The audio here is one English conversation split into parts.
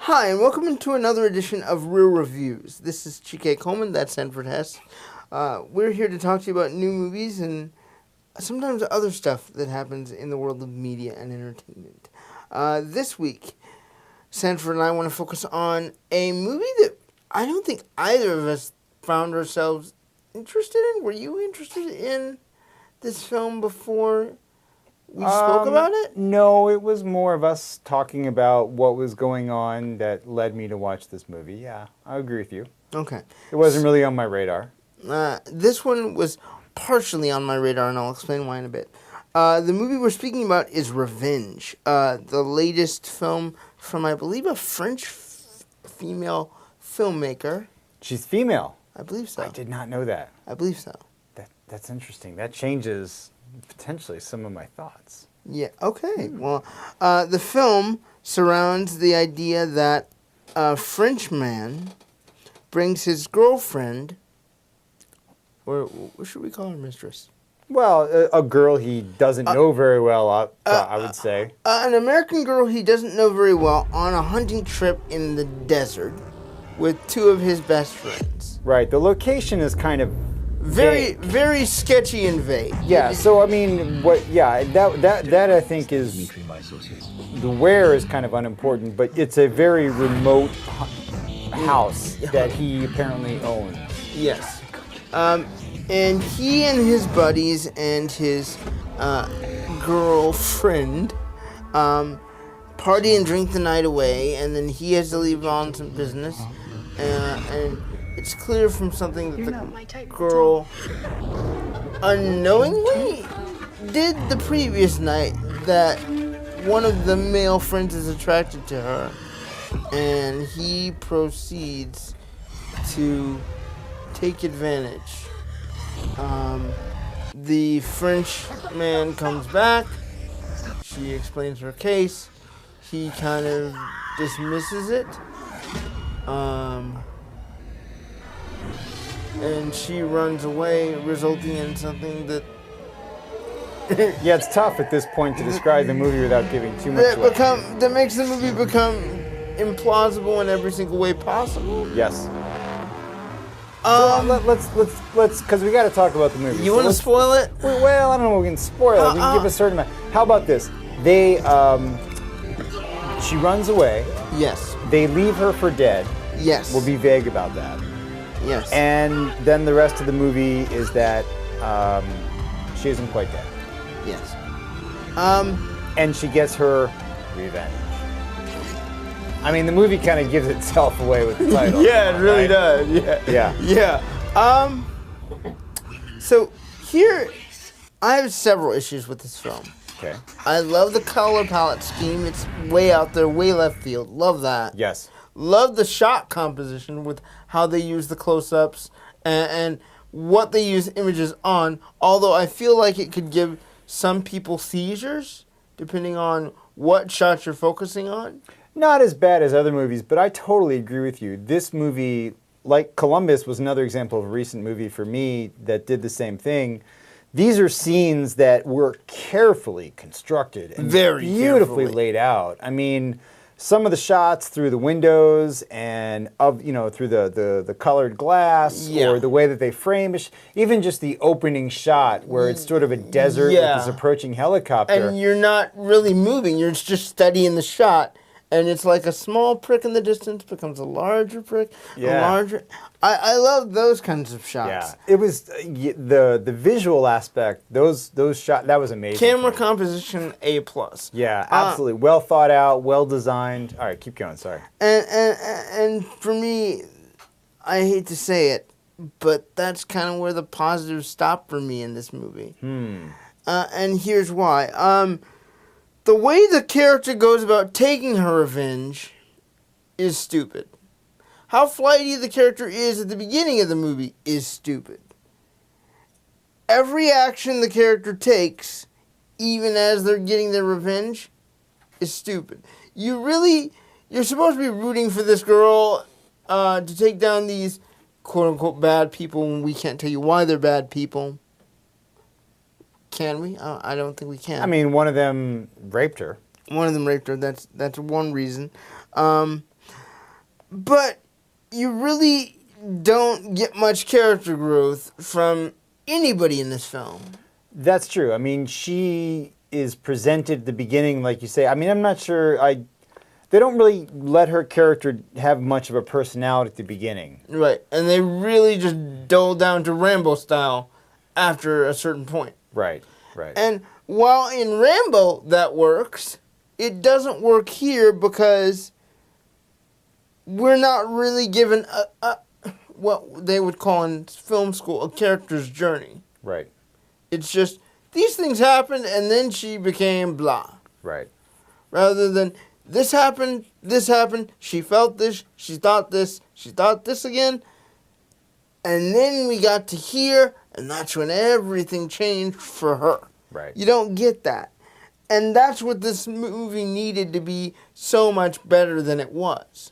Hi, and welcome to another edition of Real Reviews. This is Chike Coleman, that's Sanford, Hess. We're here to talk to you about new movies and sometimes other stuff that happens in the world of media and entertainment. This week, Sanford and I want to focus on a movie that I don't think either of us found ourselves interested in. Were you interested in this film before we spoke about it? No, it was more of us talking about what was going on that led me to watch this movie. Yeah, I agree with you. Okay. It wasn't really on my radar. This one was partially on my radar, and I'll explain why in a bit. The movie we're speaking about is Revenge, the latest film from, I believe, a French female filmmaker. She's female. I believe so. I did not know that. I believe so. That's interesting. That changes potentially some of my thoughts. Yeah, okay. Well, the film surrounds the idea that a French man brings his girlfriend, or what should we call her, mistress? Well, a girl he doesn't know very well, I would say. An American girl he doesn't know very well on a hunting trip in the desert with two of his best friends. Right. The location is kind of very sketchy and vague. Yeah, so I mean, that I think is, the where is kind of unimportant, but it's a very remote house that he apparently owns. Yes. And he and his buddies and his girlfriend party and drink the night away, and then he has to leave on some business, and it's clear from something that the girl unknowingly did the previous night that one of the male friends is attracted to her, and he proceeds to take advantage. The French man comes back. She explains her case. He kind of dismisses it. And she runs away, resulting in something that... Yeah, it's tough at this point to describe the movie without giving too much away. That makes the movie become implausible in every single way possible. Yes. Let's, because we got to talk about the movie. You want to spoil it? Well, I don't know if we can spoil it. We can give a certain amount. How about this? She runs away. Yes. They leave her for dead. Yes. We'll be vague about that. Yes. And then the rest of the movie is that she isn't quite dead. Yes. And she gets her revenge. I mean, the movie kind of gives itself away with the title. Yeah, it really right? does. Yeah. Yeah. Yeah. So here, I have several issues with this film. Okay. I love the color palette scheme. It's way out there, way left field. Love that. Yes. Love the shot composition with how they use the close-ups and what they use images on, although I feel like it could give some people seizures, depending on what shots you're focusing on. Not as bad as other movies, but I totally agree with you. This movie, like Columbus, was another example of a recent movie for me that did the same thing. These are scenes that were carefully constructed and very beautifully carefully laid out. I mean, some of the shots through the windows and through the colored glass, or the way that they frame it, even just the opening shot where it's sort of a desert with this approaching helicopter. And you're not really moving, you're just studying the shot. And it's like a small prick in the distance becomes a larger prick, a larger... I love those kinds of shots. Yeah, it was the visual aspect. Those shots, that was amazing. Camera composition A+. Yeah, absolutely. Well thought out, well designed. All right, keep going. Sorry. And for me, I hate to say it, but that's kind of where the positives stop for me in this movie. And here's why. The way the character goes about taking her revenge is stupid. How flighty the character is at the beginning of the movie is stupid. Every action the character takes, even as they're getting their revenge, is stupid. You're supposed to be rooting for this girl to take down these quote-unquote bad people when we can't tell you why they're bad people. Can we? I don't think we can. I mean, one of them raped her. One of them raped her. That's one reason. But you really don't get much character growth from anybody in this film. That's true. I mean, she is presented at the beginning, like you say. I mean, I'm not sure. They don't really let her character have much of a personality at the beginning. Right, and they really just dull down to Rambo style after a certain point. Right, right. And while in Rambo that works, it doesn't work here because we're not really given a what they would call in film school a character's journey. Right. It's just these things happened and then she became blah. Right. Rather than this happened, she felt this, she thought this again, and then we got to here, and that's when everything changed for her. Right. You don't get that. And that's what this movie needed to be so much better than it was.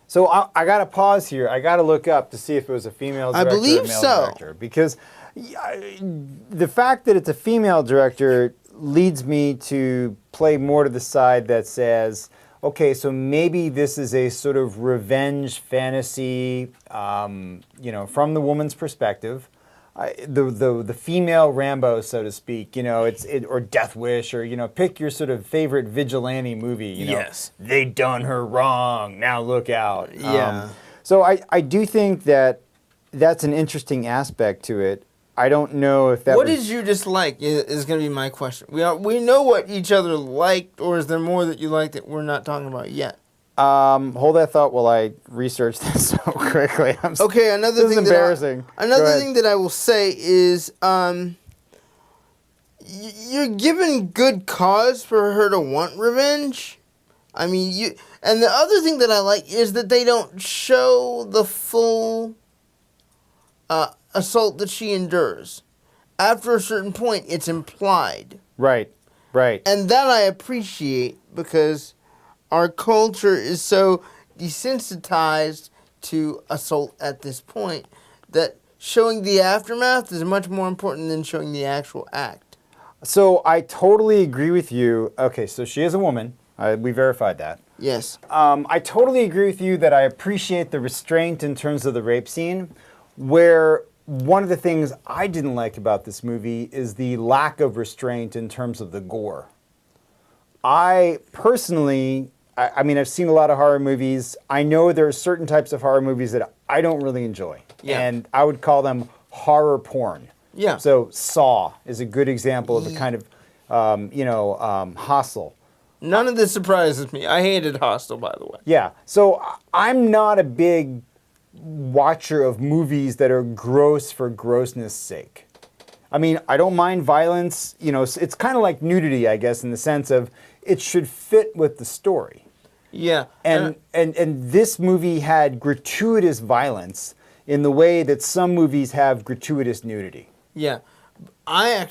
So I got to pause here. I got to look up to see if it was a female director I believe or a male so. director. Because the fact that it's a female director leads me to play more to the side that says, okay, so maybe this is a sort of revenge fantasy, from the woman's perspective. The female Rambo, so to speak, or Death Wish, or pick your sort of favorite vigilante movie. Yes. They done her wrong. Now look out. Yeah. So I do think that's an interesting aspect to it. I don't know if that. What did you dislike? Is going to be my question. We know what each other liked, or is there more that you liked that we're not talking about yet? Hold that thought while I research this so quickly. Okay, another thing. Embarrassing. Another thing that I will say is, you're given good cause for her to want revenge. I mean, and the other thing that I like is that they don't show the full assault that she endures. After a certain point, it's implied. Right, right. And that I appreciate because our culture is so desensitized to assault at this point that showing the aftermath is much more important than showing the actual act. So I totally agree with you. Okay, so she is a woman. We verified that. Yes. I totally agree with you that I appreciate the restraint in terms of the rape scene, where one of the things I didn't like about this movie is the lack of restraint in terms of the gore. I personally, I mean, I've seen a lot of horror movies. I know there are certain types of horror movies that I don't really enjoy. Yeah. And I would call them horror porn. Yeah. So Saw is a good example of a kind of, Hostel. None of this surprises me. I hated Hostel, by the way. Yeah. So I'm not a big watcher of movies that are gross for grossness sake. I mean, I don't mind violence. It's kind of like nudity, I guess, in the sense of it should fit with the story. Yeah. And this movie had gratuitous violence in the way that some movies have gratuitous nudity. Yeah. I'm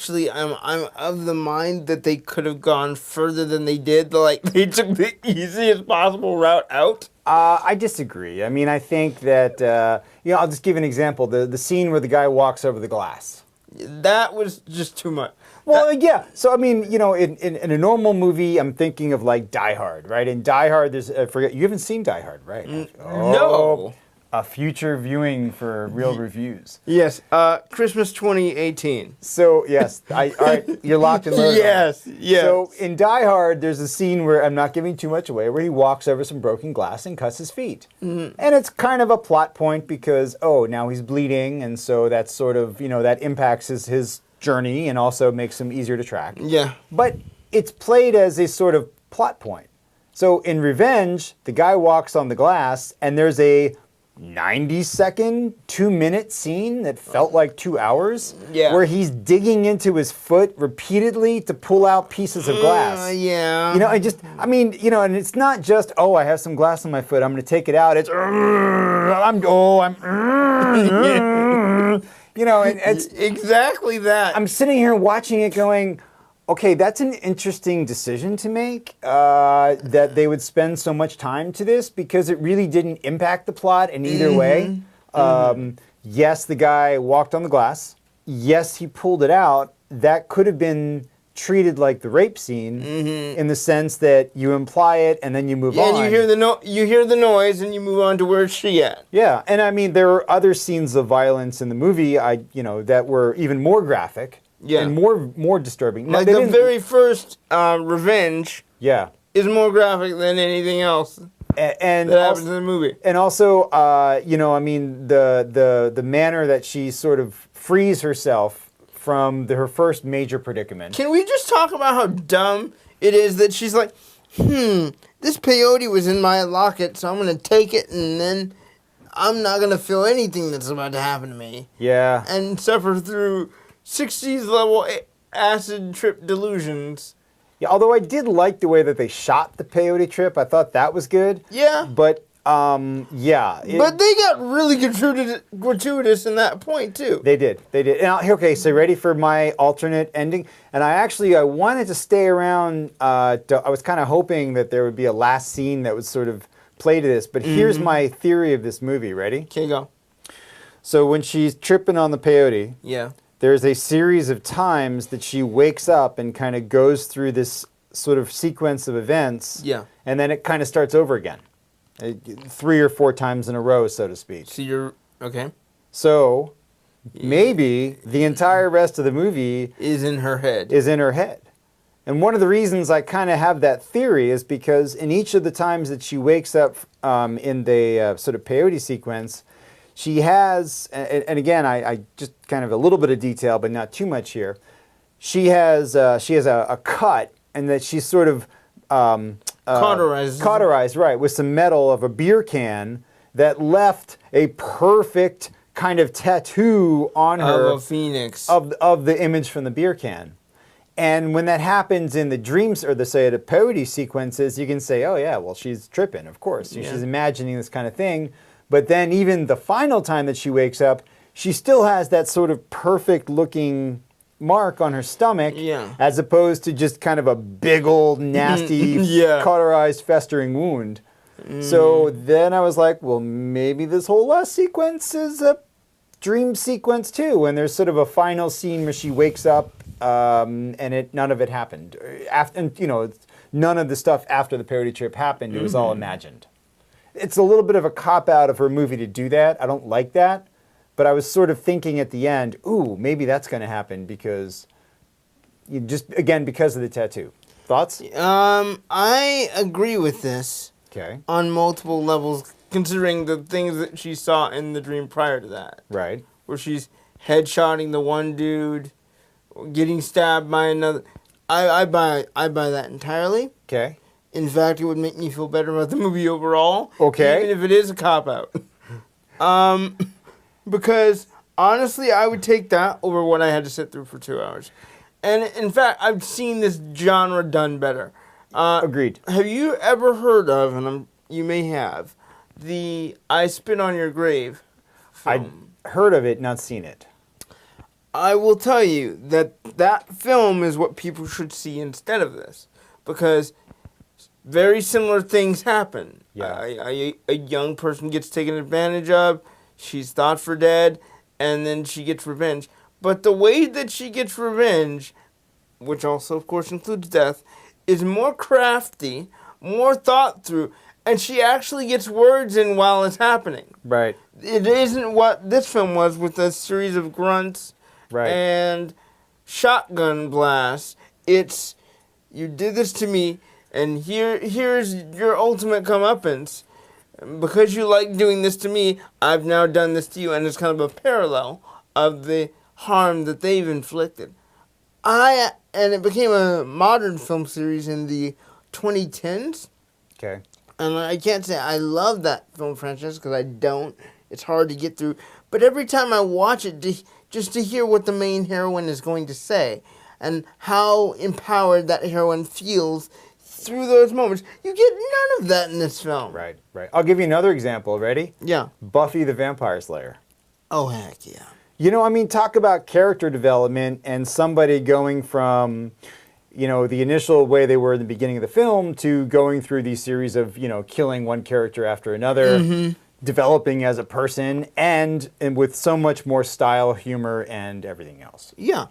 of the mind that they could have gone further than they did. Like, they took the easiest possible route out. I disagree. I mean, I think that, I'll just give an example. The scene where the guy walks over the glass. That was just too much. Well, yeah. So, I mean, in a normal movie, I'm thinking of like Die Hard, right? In Die Hard, you haven't seen Die Hard, right? No. A future viewing for real reviews. Yes, Christmas 2018. So, yes, all right, you're locked and loaded. Yes. So, in Die Hard, there's a scene where, I'm not giving too much away, where he walks over some broken glass and cuts his feet. Mm-hmm. And it's kind of a plot point because, now he's bleeding, and so that's sort of, that impacts his journey and also makes him easier to track. Yeah. But it's played as a sort of plot point. So, in Revenge, the guy walks on the glass, and there's a 90-second, 2-minute scene that felt like 2 hours, where he's digging into his foot repeatedly to pull out pieces of glass. Yeah. And it's not just, I have some glass on my foot, I'm going to take it out. It's, it's exactly that. I'm sitting here watching it going, okay, that's an interesting decision to make, that they would spend so much time to this, because it really didn't impact the plot in either way. Yes, the guy walked on the glass. Yes, he pulled it out. That could have been treated like the rape scene in the sense that you imply it and then you move on. And you hear the noise and you move on to where's she at. Yeah, and I mean there are other scenes of violence in the movie that were even more graphic and more disturbing. Like the very first revenge is more graphic than anything else and that happens in the movie. And also the manner that she sort of frees herself from her first major predicament. Can we just talk about how dumb it is that she's like, this peyote was in my locket, so I'm going to take it, and then I'm not going to feel anything that's about to happen to me. Yeah. And suffer through 60s level acid trip delusions. Yeah, although I did like the way that they shot the peyote trip. I thought that was good. Yeah. But but they got really gratuitous in that point, too. They did. And, okay, so ready for my alternate ending? And I wanted to stay around. I was kind of hoping that there would be a last scene that would sort of play to this. But here's my theory of this movie. Ready? Okay, go. So when she's tripping on the peyote, there's a series of times that she wakes up and kind of goes through this sort of sequence of events. Yeah. And then it kind of starts over again. 3 or 4 times in a row, so to speak. So you're okay. So maybe the entire rest of the movie is in her head. And one of the reasons I kind of have that theory is because in each of the times that she wakes up in the sort of peyote sequence, she has, and again, I just kind of a little bit of detail, but not too much here. She has a cut, and that she's sort of cauterized, right, with some metal of a beer can that left a perfect kind of tattoo on her of a phoenix of the image from the beer can. And when that happens in the dreams or the peyote sequences, you can say, oh yeah, well she's tripping, of course. She's imagining this kind of thing. But then even the final time that she wakes up, she still has that sort of perfect looking mark on her stomach, as opposed to just kind of a big old nasty cauterized festering wound. So then I was like, well, maybe this whole last sequence is a dream sequence too, and there's sort of a final scene where she wakes up and none of it happened. None of the stuff after the peyote trip happened. It was all imagined. It's a little bit of a cop-out of her movie to do that. I don't like that. But I was sort of thinking at the end, ooh, maybe that's going to happen because because of the tattoo. Thoughts? I agree with this. Okay. On multiple levels, considering the things that she saw in the dream prior to that. Right. Where she's headshotting the one dude, getting stabbed by another. I buy that entirely. Okay. In fact, it would make me feel better about the movie overall. Okay. Even if it is a cop-out. Because, honestly, I would take that over what I had to sit through for 2 hours. And, in fact, I've seen this genre done better. Agreed. Have you ever heard of, and you may have, the I Spit on Your Grave film? I heard of it, not seen it. I will tell you that film is what people should see instead of this. Because very similar things happen. Yeah. A young person gets taken advantage of. She's thought for dead, and then she gets revenge. But the way that she gets revenge, which also, of course, includes death, is more crafty, more thought through, and she actually gets words in while it's happening. Right. It isn't what this film was with a series of grunts and shotgun blasts. It's, you did this to me, and here's your ultimate comeuppance. Because you like doing this to me, I've now done this to you, and it's kind of a parallel of the harm that they've inflicted. And it became a modern film series in the 2010s. Okay. And I can't say I love that film franchise, because I don't. It's hard to get through. But every time I watch it, just to hear what the main heroine is going to say, and how empowered that heroine feels through those moments, you get none of that in this film. Right. I'll give you another example. Ready? Yeah. Buffy the Vampire Slayer. Oh, heck yeah. Talk about character development and somebody going from, the initial way they were in the beginning of the film to going through these series of, killing one character after another, developing as a person, and with so much more style, humor, and everything else. Yeah.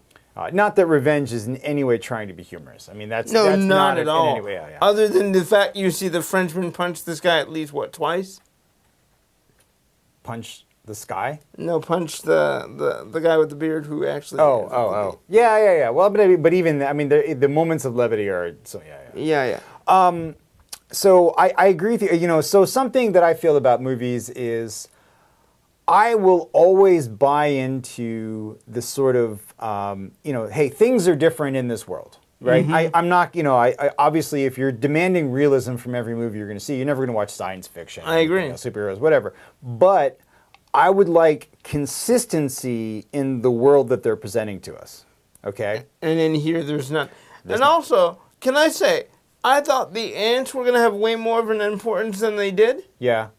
Not that revenge is in any way trying to be humorous. I mean, that's not not at all. In any way, yeah. Other than the fact you see the Frenchman punch this guy at least, what, twice? Punch the sky? No, punch the guy with the beard who actually... Oh. Yeah. Well, but even, I mean, the moments of levity are, so yeah. So I agree with you. You know, so something that I feel about movies is I will always buy into the sort of, you know, hey, things are different in this world, right? Mm-hmm. I'm not, you know, I obviously if you're demanding realism from every movie you're going to see, you're never going to watch science fiction. I agree. You know, superheroes, whatever. But I would like consistency in the world that they're presenting to us, okay? And in here, there's none. Also, can I say, I thought the ants were going to have way more of an importance than they did. Yeah.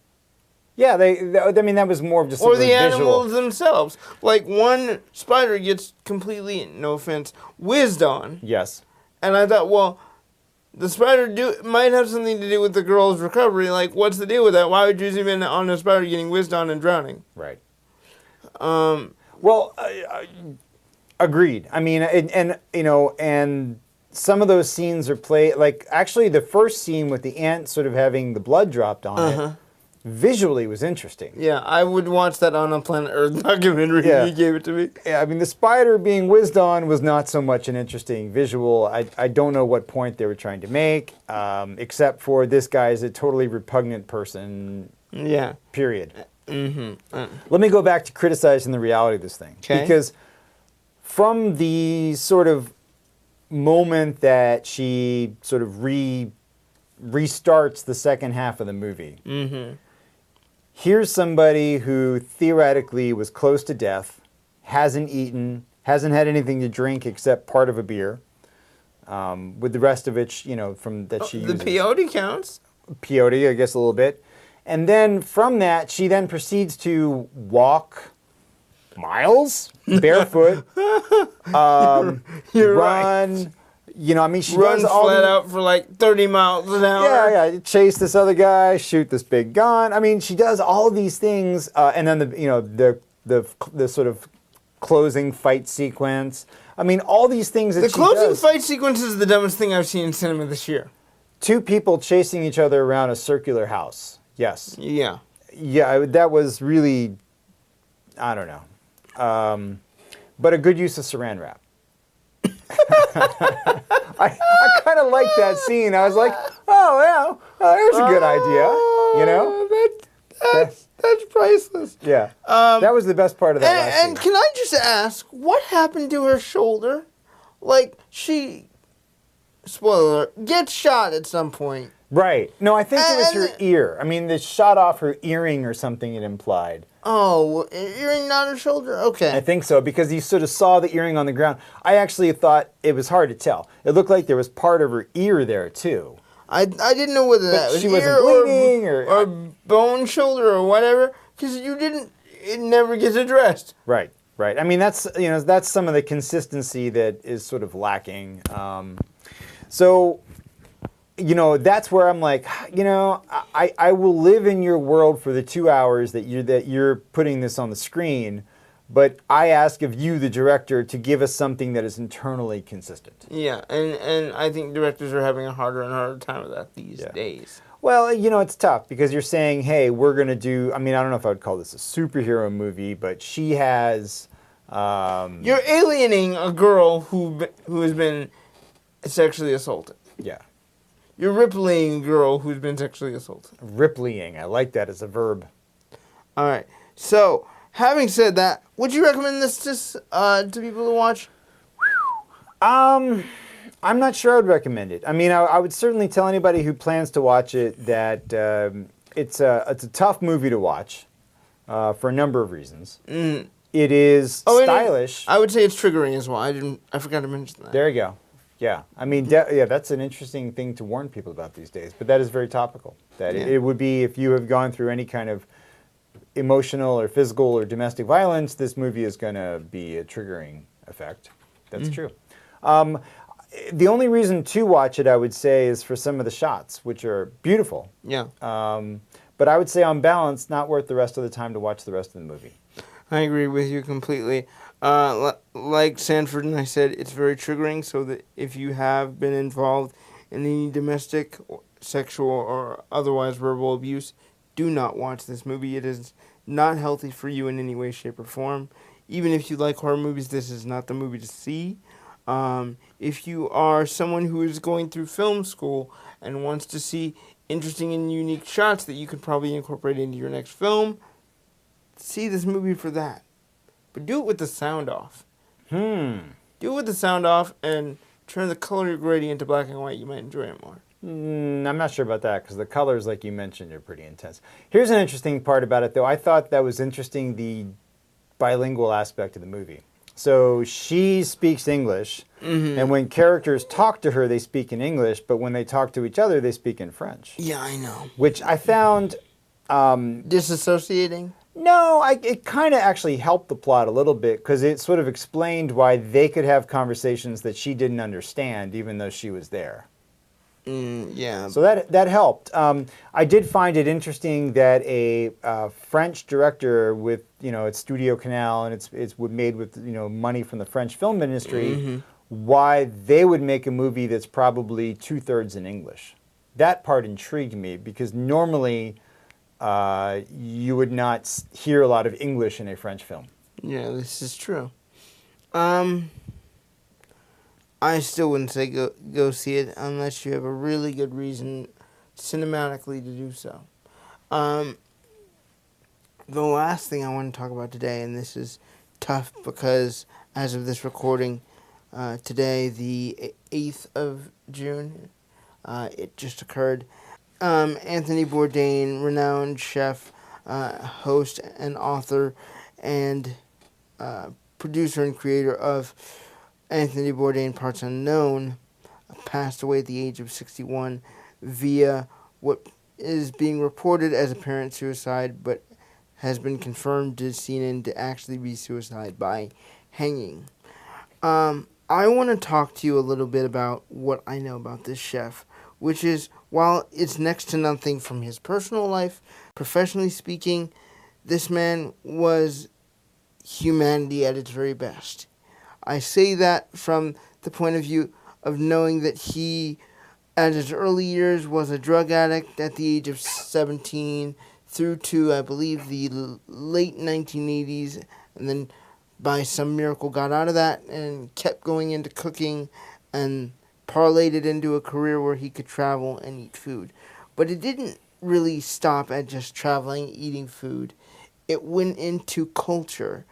Yeah, I mean, that was more of just or the visual. Animals themselves. Like, one spider gets completely, no offense, whizzed on. Yes. And I thought, well, the spider might have something to do with the girl's recovery. Like, what's the deal with that? Why would you zoom in on a spider getting whizzed on and drowning? Right. Well, agreed. I mean, and you know, and some of those scenes are played, like, actually the first scene with the ant sort of having the blood dropped on it, visually was interesting. Yeah, I would watch that on a Planet Earth documentary if you gave it to me. Yeah, I mean, the spider being whizzed on was not so much an interesting visual. I don't know what point they were trying to make, except for this guy is a totally repugnant person. Yeah. Period. Let me go back to criticizing the reality of this thing. Okay. Because from the sort of moment that she sort of restarts the second half of the movie, here's somebody who theoretically was close to death, hasn't eaten, hasn't had anything to drink except part of a beer, with the rest of it, you know, from that she uses. The peyote counts. Peyote, I guess, a little bit. And then from that, she then proceeds to walk miles barefoot, run. Right. You know, I mean, she runs does all flat out for like 30 miles an hour. Yeah. Chase this other guy, shoot this big gun. I mean, she does all these things, and then the sort of closing fight sequence. I mean, all these things that the she closing does. fight sequence is the dumbest thing I've seen in cinema this year. Two people chasing each other around a circular house. Yes. Yeah. Yeah, that was really, I don't know, but a good use of saran wrap. I kind of liked that scene. I was like, oh yeah, there's a good idea. You know, that's priceless. Yeah, that was the best part of that last scene. And can I just ask, what happened to her shoulder? Like, she, spoiler, gets shot at some point. Right. No, I think it was her ear. I mean, they shot off her earring or something, it implied. Oh, earring, not her shoulder? Okay. I think so, because you sort of saw the earring on the ground. I actually thought it was hard to tell. It looked like there was part of her ear there, too. I didn't know whether that was she ear wasn't bleeding or bone, shoulder, or whatever, because it never gets addressed. Right. I mean, that's some of the consistency that is sort of lacking. So, you know, that's where I'm like, you know, I will live in your world for the 2 hours that you're putting this on the screen, but I ask of you, the director, to give us something that is internally consistent. Yeah, and I think directors are having a harder and harder time with that these days. Well, you know, it's tough because you're saying, hey, we're going to do, I mean, I don't know if I would call this a superhero movie, but she has... You're alienating a girl who has been sexually assaulted. Yeah. You're rippling a girl who's been sexually assaulted. Rippling, I like that as a verb. All right. So, having said that, would you recommend this to people to watch? I'm not sure I'd recommend it. I mean, I would certainly tell anybody who plans to watch it that it's a tough movie to watch for a number of reasons. It is stylish. I would say it's triggering as well. I forgot to mention that. There you go. Yeah, I mean, that's an interesting thing to warn people about these days, but that is very topical. That it would be if you have gone through any kind of emotional or physical or domestic violence, this movie is going to be a triggering effect. That's true. The only reason to watch it, I would say, is for some of the shots, which are beautiful. Yeah. But I would say on balance, not worth the rest of the time to watch the rest of the movie. I agree with you completely. Like Sanford and I said, it's very triggering, so that if you have been involved in any domestic, sexual, or otherwise verbal abuse, do not watch this movie. It is not healthy for you in any way, shape, or form. Even if you like horror movies, this is not the movie to see. If you are someone who is going through film school and wants to see interesting and unique shots that you could probably incorporate into your next film, see this movie for that. But do it with the sound off. Do it with the sound off and turn the color gradient to black and white. You might enjoy it more. I'm not sure about that because the colors, like you mentioned, are pretty intense. Here's an interesting part about it, though. I thought that was interesting, the bilingual aspect of the movie. So she speaks English, and when characters talk to her, they speak in English, but when they talk to each other, they speak in French. Yeah, I know. Which I found... disassociating? No, it kind of actually helped the plot a little bit because it sort of explained why they could have conversations that she didn't understand, even though she was there. Yeah. So that helped. I did find it interesting that a French director with its Studio Canal and it's made with money from the French film industry, why they would make a movie that's probably 2/3 in English. That part intrigued me because normally you would not hear a lot of English in a French film. Yeah, this is true. I still wouldn't say go see it unless you have a really good reason cinematically to do so. The last thing I want to talk about today, and this is tough because as of this recording, today, the 8th of June, it just occurred. Anthony Bourdain, renowned chef, host and author, and producer and creator of Anthony Bourdain Parts Unknown, passed away at the age of 61 via what is being reported as apparent suicide, but has been confirmed to CNN to actually be suicide by hanging. I want to talk to you a little bit about what I know about this chef, which is, while it's next to nothing from his personal life, professionally speaking, this man was humanity at its very best. I say that from the point of view of knowing that he, at his early years, was a drug addict at the age of 17 through to, I believe, the late 1980s, and then by some miracle got out of that and kept going into cooking and parlayed it into a career where he could travel and eat food. But it didn't really stop at just traveling, eating food. It went into culture.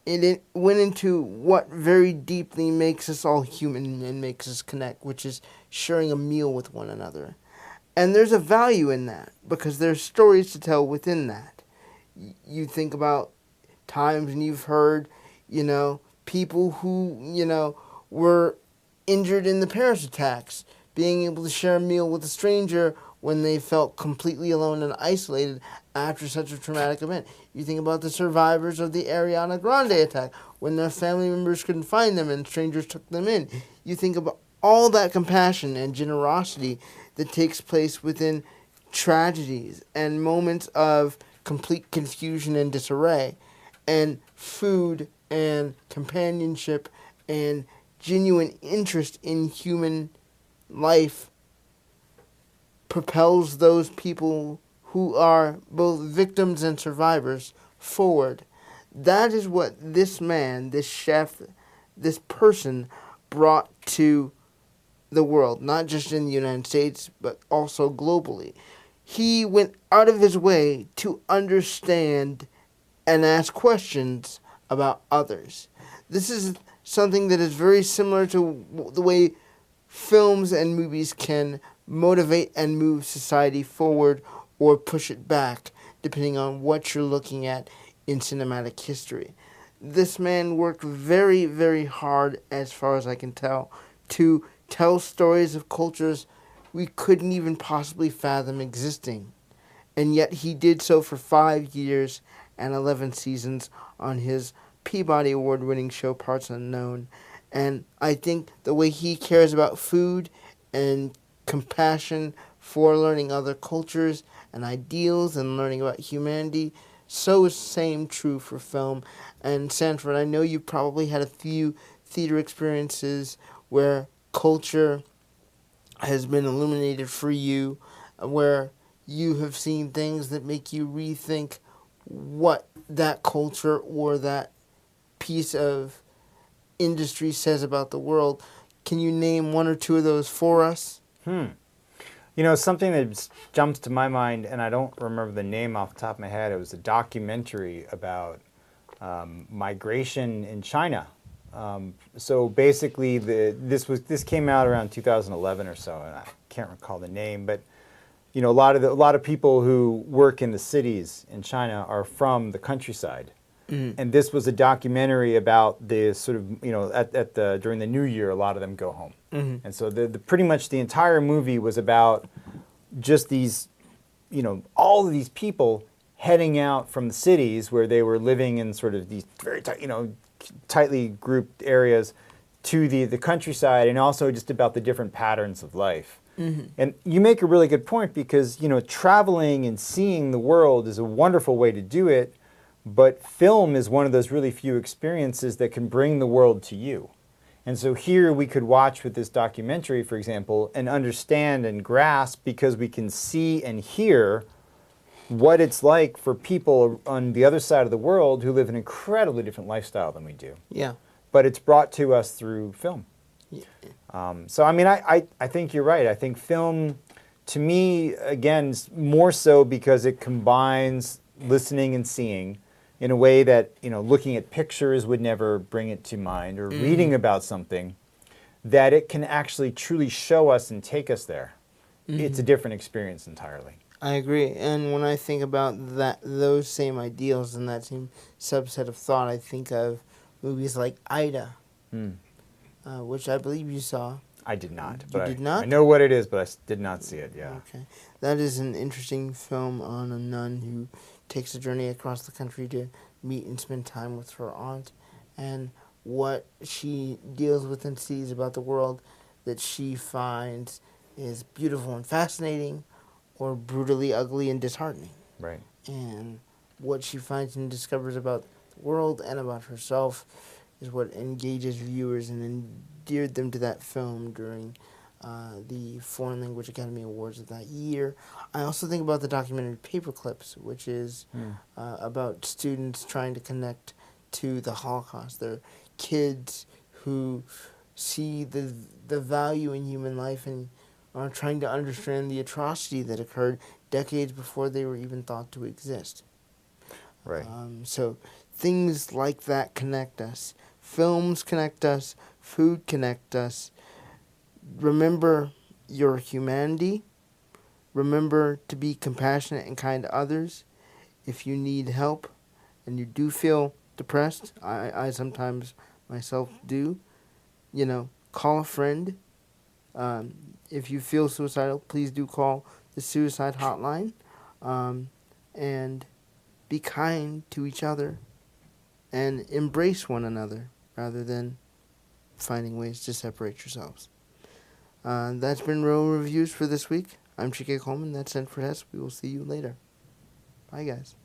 It went into what very deeply makes us all human and makes us connect, which is sharing a meal with one another. And there's a value in that, because there's stories to tell within that. You think about times and you've heard, people who, were injured in the Paris attacks, being able to share a meal with a stranger when they felt completely alone and isolated after such a traumatic event. You think about the survivors of the Ariana Grande attack, when their family members couldn't find them and strangers took them in. You think about all that compassion and generosity that takes place within tragedies and moments of complete confusion and disarray, and food and companionship and genuine interest in human life propels those people who are both victims and survivors forward. That is what this man, this chef, this person brought to the world, not just in the United States, but also globally. He went out of his way to understand and ask questions about others. This is something that is very similar to the way films and movies can motivate and move society forward or push it back, depending on what you're looking at in cinematic history. This man worked very, very hard, as far as I can tell, to tell stories of cultures we couldn't even possibly fathom existing. And yet he did so for 5 years and 11 seasons on his Peabody Award-winning show Parts Unknown. And I think the way he cares about food and compassion for learning other cultures and ideals and learning about humanity so same true for film. And Sanford, I know you probably had a few theater experiences where culture has been illuminated for you, where you have seen things that make you rethink what that culture or that piece of industry says about the world. Can you name one or two of those for us? Something that jumps to my mind, and I don't remember the name off the top of my head, it was a documentary about migration in China. So basically, this came out around 2011 or so, and I can't recall the name, but a lot of people who work in the cities in China are from the countryside. And this was a documentary about the sort of, during the New Year, a lot of them go home. And so pretty much the entire movie was about just these, all of these people heading out from the cities where they were living in sort of these very tightly grouped areas to the countryside, and also just about the different patterns of life. And you make a really good point, because, traveling and seeing the world is a wonderful way to do it. But film is one of those really few experiences that can bring the world to you. And so here we could watch with this documentary, for example, and understand and grasp, because we can see and hear what it's like for people on the other side of the world who live an incredibly different lifestyle than we do. Yeah. But it's brought to us through film. Yeah. So, I mean, I think you're right. I think film, to me, again, is more so because it combines listening and seeing in a way that, looking at pictures would never bring it to mind, or reading about something, that it can actually truly show us and take us there. It's a different experience entirely. I agree. And when I think about those same ideals and that same subset of thought, I think of movies like Ida, which I believe you saw. I did not. You did not? I know what it is, but I did not see it, yeah. Okay. That is an interesting film on a nun who takes a journey across the country to meet and spend time with her aunt, and what she deals with and sees about the world that she finds is beautiful and fascinating, or brutally ugly and disheartening. Right. And what she finds and discovers about the world and about herself is what engages viewers and endeared them to that film during the Foreign Language Academy Awards of that year. I also think about the documentary Paperclips, which is about students trying to connect to the Holocaust. They're kids who see the value in human life and are trying to understand the atrocity that occurred decades before they were even thought to exist. Right. So things like that connect us. Films connect us. Food connect us. Remember your humanity. Remember to be compassionate and kind to others. If you need help and you do feel depressed, I sometimes myself do, call a friend. If you feel suicidal, please do call the suicide hotline. And be kind to each other and embrace one another rather than finding ways to separate yourselves. That's been Real Reviews for this week. I'm Chike Coleman. That's Sanford Hess. We will see you later. Bye, guys.